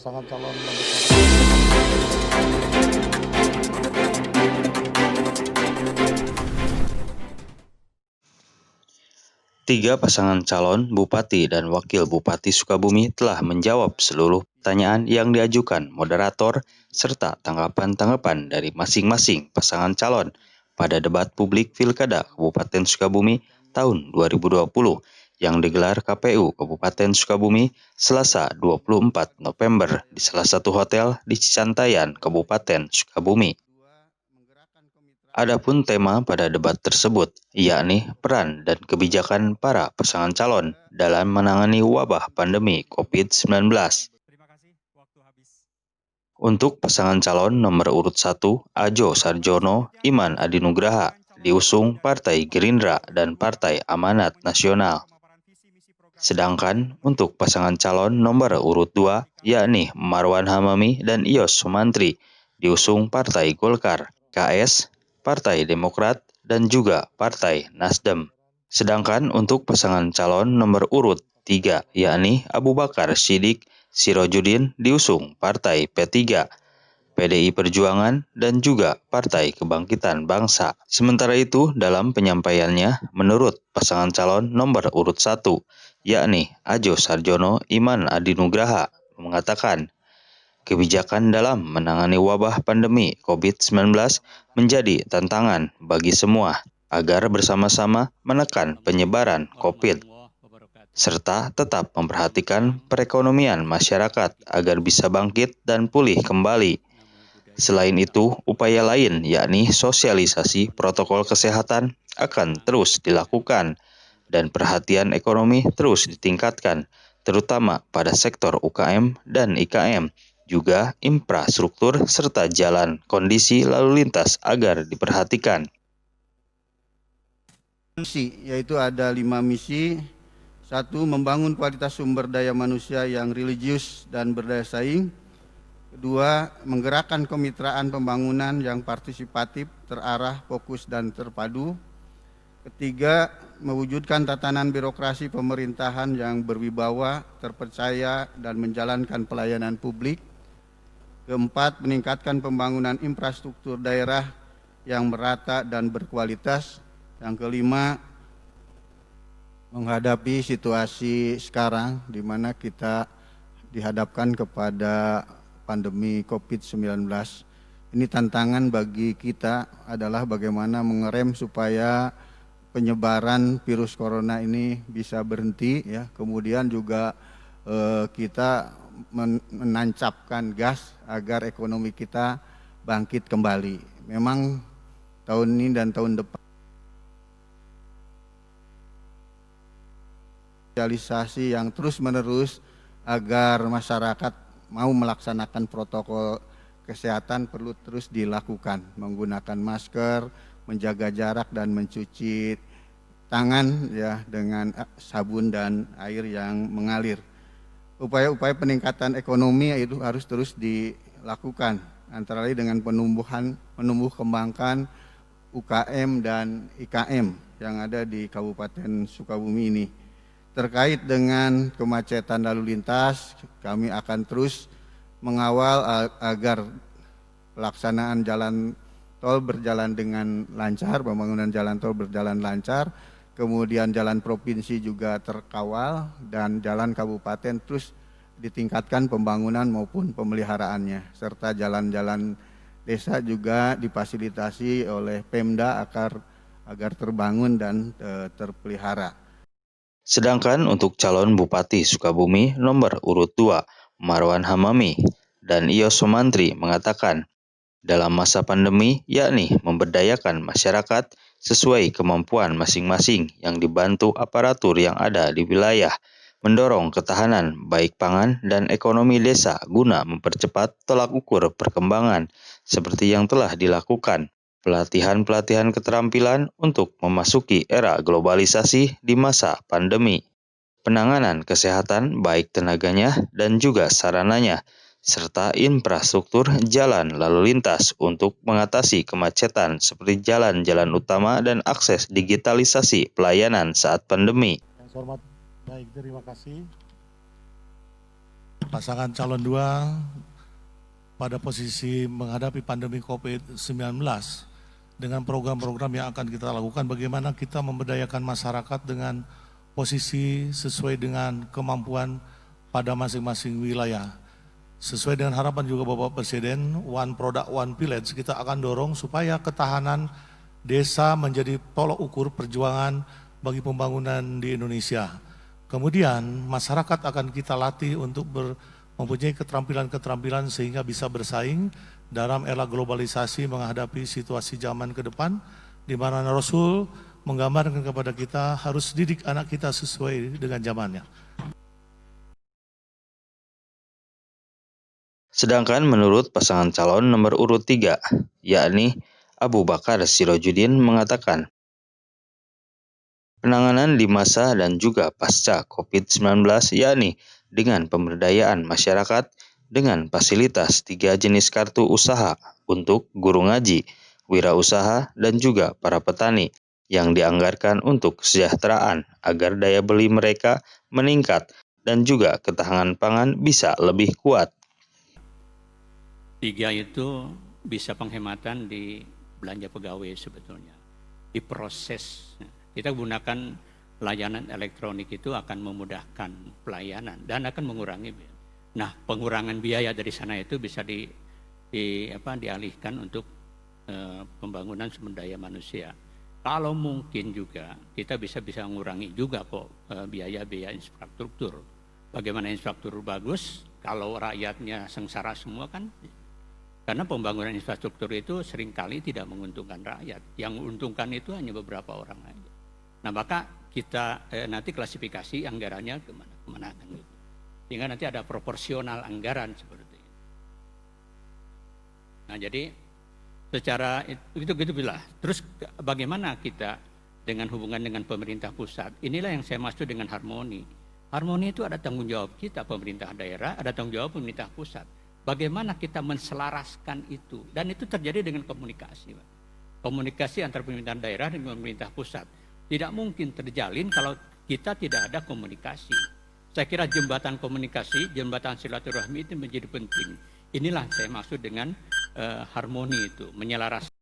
pasangan calon nomor 1. Tiga pasangan calon Bupati dan Wakil Bupati Sukabumi telah menjawab seluruh pertanyaan yang diajukan moderator serta tanggapan-tanggapan dari masing-masing pasangan calon pada debat publik Pilkada Kabupaten Sukabumi tahun 2020 yang digelar KPU Kabupaten Sukabumi Selasa 24 November di salah satu hotel di Cicantayan, Kabupaten Sukabumi. Adapun tema pada debat tersebut, yakni peran dan kebijakan para pasangan calon dalam menangani wabah pandemi COVID-19. Untuk pasangan calon nomor urut 1, Ajo Sarjono Iman Adinugraha, diusung Partai Gerindra dan Partai Amanat Nasional. Sedangkan untuk pasangan calon nomor urut 2, yakni Marwan Hamami dan Iyos Sumantri, diusung Partai Golkar, KS, Partai Demokrat, dan juga Partai Nasdem. Sedangkan untuk pasangan calon nomor urut 3, yakni Abu Bakar Siddiq Sirojudin, diusung Partai P3, PDI Perjuangan, dan juga Partai Kebangkitan Bangsa. Sementara itu, dalam penyampaiannya, menurut pasangan calon nomor urut 1, yakni Ajo Sarjono Iman Adinugraha, mengatakan, kebijakan dalam menangani wabah pandemi COVID-19 menjadi tantangan bagi semua agar bersama-sama menekan penyebaran COVID, serta tetap memperhatikan perekonomian masyarakat agar bisa bangkit dan pulih kembali. Selain itu, upaya lain yakni sosialisasi protokol kesehatan akan terus dilakukan dan perhatian ekonomi terus ditingkatkan, terutama pada sektor UKM dan IKM, juga infrastruktur serta jalan kondisi lalu lintas agar diperhatikan. Misi, yaitu ada 5 misi. 1. Membangun kualitas sumber daya manusia yang religius dan berdaya saing. 2. Menggerakkan kemitraan pembangunan yang partisipatif, terarah, fokus, dan terpadu. 3. Mewujudkan tatanan birokrasi pemerintahan yang berwibawa, terpercaya, dan menjalankan pelayanan publik. 4. Meningkatkan pembangunan infrastruktur daerah yang merata dan berkualitas. Yang 5, menghadapi situasi sekarang di mana kita dihadapkan kepada pandemi COVID-19. Ini tantangan bagi kita adalah bagaimana mengerem supaya penyebaran virus corona ini bisa berhenti, ya. Kemudian juga kita menancapkan gas agar ekonomi kita bangkit kembali. Memang tahun ini dan tahun depan sosialisasi yang terus-menerus agar masyarakat mau melaksanakan protokol kesehatan perlu terus dilakukan, menggunakan masker, menjaga jarak, dan mencuci tangan, ya, dengan sabun dan air yang mengalir. Upaya-upaya peningkatan ekonomi itu harus terus dilakukan, antara lain dengan menumbuh kembangkan UKM dan IKM yang ada di Kabupaten Sukabumi ini. Terkait dengan kemacetan lalu lintas, kami akan terus mengawal agar pelaksanaan jalan tol berjalan dengan lancar, pembangunan jalan tol berjalan lancar, kemudian jalan provinsi juga terkawal, dan jalan kabupaten terus ditingkatkan pembangunan maupun pemeliharaannya, serta jalan-jalan desa juga difasilitasi oleh Pemda agar terbangun dan terpelihara. Sedangkan untuk calon Bupati Sukabumi nomor urut 2, Marwan Hamami dan Iyos Sumantri mengatakan, dalam masa pandemi yakni memberdayakan masyarakat sesuai kemampuan masing-masing yang dibantu aparatur yang ada di wilayah, mendorong ketahanan baik pangan dan ekonomi desa guna mempercepat tolak ukur perkembangan seperti yang telah dilakukan. Pelatihan-pelatihan keterampilan untuk memasuki era globalisasi di masa pandemi, penanganan kesehatan baik tenaganya dan juga sarananya, serta infrastruktur jalan lalu lintas untuk mengatasi kemacetan seperti jalan-jalan utama dan akses digitalisasi pelayanan saat pandemi. Yang saya hormati, baik, terima kasih. Pasangan calon 2 pada posisi menghadapi pandemi COVID-19 dengan program-program yang akan kita lakukan, bagaimana kita memberdayakan masyarakat dengan posisi sesuai dengan kemampuan pada masing-masing wilayah. Sesuai dengan harapan juga Bapak Presiden, One Product One Village, kita akan dorong supaya ketahanan desa menjadi tolok ukur perjuangan bagi pembangunan di Indonesia. Kemudian masyarakat akan kita latih untuk mempunyai keterampilan-keterampilan sehingga bisa bersaing dalam era globalisasi menghadapi situasi zaman ke depan, di mana Rasul menggambarkan kepada kita harus didik anak kita sesuai dengan zamannya. Sedangkan menurut pasangan calon nomor urut 3, yakni Abu Bakar Sirojudin mengatakan, penanganan di masa dan juga pasca COVID-19 yakni dengan pemberdayaan masyarakat dengan fasilitas 3 jenis kartu usaha untuk guru ngaji, wirausaha, dan juga para petani yang dianggarkan untuk kesejahteraan agar daya beli mereka meningkat dan juga ketahanan pangan bisa lebih kuat. 3 itu bisa penghematan di belanja pegawai sebetulnya, di proses. Kita gunakan layanan elektronik itu akan memudahkan pelayanan dan akan mengurangi. Nah, pengurangan biaya dari sana itu bisa dialihkan untuk pembangunan sumber daya manusia. Kalau mungkin juga kita bisa mengurangi juga kok biaya-biaya infrastruktur. Bagaimana infrastruktur bagus kalau rakyatnya sengsara semua kan? Karena pembangunan infrastruktur itu seringkali tidak menguntungkan rakyat. Yang menguntungkan itu hanya beberapa orang aja. Nah, maka kita nanti klasifikasi anggarannya kemana kan gitu. Sehingga nanti ada proporsional anggaran seperti itu. Nah, jadi secara itu bila. Terus bagaimana kita dengan hubungan dengan pemerintah pusat? Inilah yang saya maksud dengan harmoni. Harmoni itu ada tanggung jawab kita pemerintah daerah, ada tanggung jawab pemerintah pusat. Bagaimana kita menselaraskan itu? Dan itu terjadi dengan komunikasi, Pak. Komunikasi antara pemerintahan daerah dengan pemerintah pusat. Tidak mungkin terjalin kalau kita tidak ada komunikasi. Saya kira jembatan komunikasi, jembatan silaturahmi itu menjadi penting. Inilah saya maksud dengan harmoni itu, menyelaraskan.